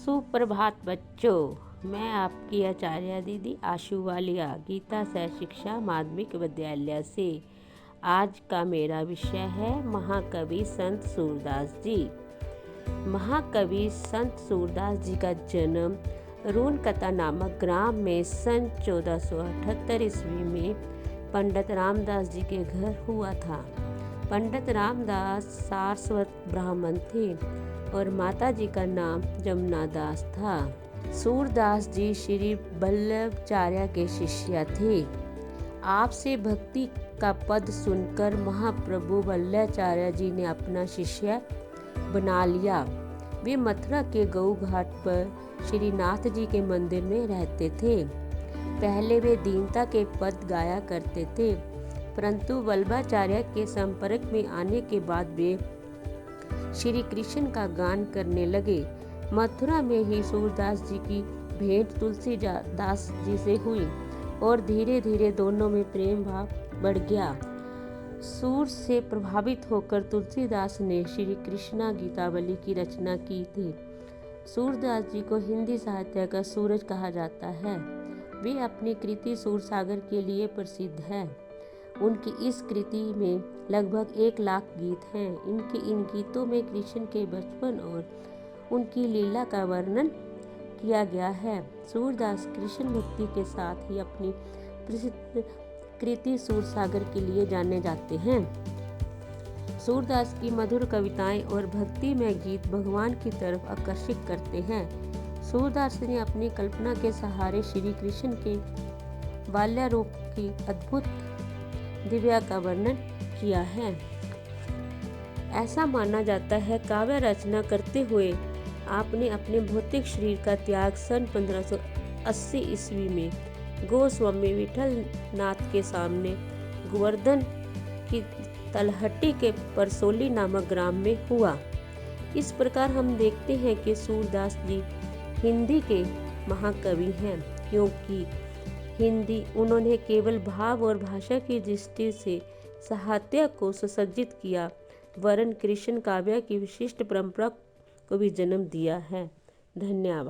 सुप्रभात बच्चों, मैं आपकी आचार्य दीदी आशु वालिया गीता सह शिक्षा माध्यमिक विद्यालय से। आज का मेरा विषय है महाकवि संत सूरदास जी। महाकवि संत सूरदास जी का जन्म रूनकता नामक ग्राम में सन 1478 ईस्वी में पंडित रामदास जी के घर हुआ था। पंडित रामदास सारस्वत ब्राह्मण थे और माता जी का नाम जमुना दास था। सूरदास जी श्री वल्लभाचार्य के शिष्य थे। आपसे भक्ति का पद सुनकर महाप्रभु वल्लभाचार्य जी ने अपना शिष्य बना लिया। वे मथुरा के गऊ घाट पर श्रीनाथ जी के मंदिर में रहते थे। पहले वे दीनता के पद गाया करते थे, परंतु वल्लभाचार्य के संपर्क में आने के बाद वे श्री कृष्ण का गान करने लगे। मथुरा में ही सूरदास जी की भेंट तुलसीदास जी से हुई और धीरे धीरे दोनों में प्रेम भाव बढ़ गया। सूर से प्रभावित होकर तुलसीदास ने श्री कृष्णा गीतावली की रचना की थी। सूरदास जी को हिंदी साहित्य का सूरज कहा जाता है। वे अपनी कृति सूरसागर के लिए प्रसिद्ध है। उनकी इस कृति में लगभग 1 लाख गीत हैं। इन गीतों में कृष्ण के बचपन और उनकी लीला का वर्णन किया गया है। सूरदास कृष्ण भक्ति के साथ ही अपनी प्रसिद्ध कृति सूरसागर के लिए जाने जाते हैं। सूरदास की मधुर कविताएं और भक्ति में गीत भगवान की तरफ आकर्षित करते हैं। सूरदास ने अपनी कल्पना के सहारे श्री कृष्ण के बाल्य रूप की अद्भुत दिव्या का वर्णन किया है। ऐसा माना जाता है काव्य रचना करते हुए आपने अपने भौतिक शरीर का त्याग सन 1580 ईस्वी में गोस्वामी विठल नाथ के सामने गोवर्धन की तलहटी के परसोली नामक ग्राम में हुआ। इस प्रकार हम देखते हैं कि सूरदास जी हिंदी के महाकवि हैं, क्योंकि हिंदी उन्होंने केवल भाव और भाषा की दृष्टि से साहित्य को सुसज्जित किया, वरन कृष्ण काव्य की विशिष्ट परंपरा को भी जन्म दिया है। धन्यवाद।